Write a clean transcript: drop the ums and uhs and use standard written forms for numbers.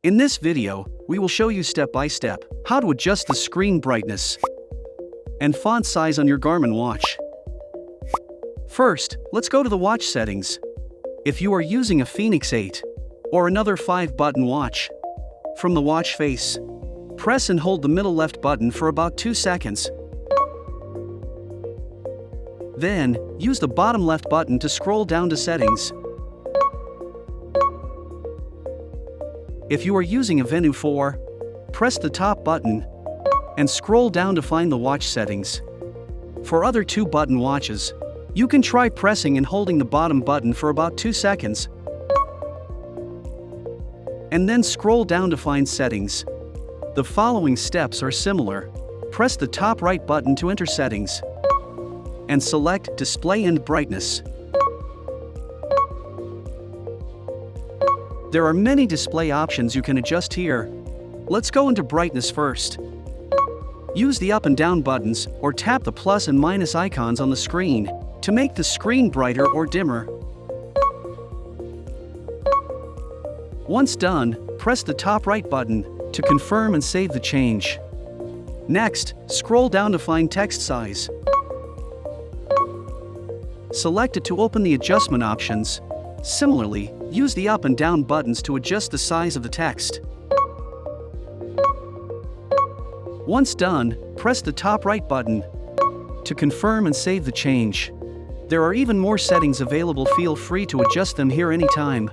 In this video, we will show you step by step how to adjust the screen brightness and font size on your Garmin watch. First, let's go to the watch settings. If you are using a fēnix 8 or another 5-button watch, from the watch face, press and hold the middle left button for about 2 seconds. Then, use the bottom left button to scroll down to settings. If you are using a Venu 4, press the top button and scroll down to find the watch settings. For other 2-button watches, you can try pressing and holding the bottom button for about 2 seconds, and then scroll down to find settings. The following steps are similar. Press the top right button to enter settings, and select Display and Brightness. There are many display options you can adjust here. Let's go into brightness first. Use the up and down buttons or tap the plus and minus icons on the screen to make the screen brighter or dimmer. Once done, press the top right button to confirm and save the change. Next, scroll down to find text size. Select it to open the adjustment options. Similarly, use the up and down buttons to adjust the size of the text. Once done, press the top right button to confirm and save the change. There are even more settings available. Feel free to adjust them here anytime.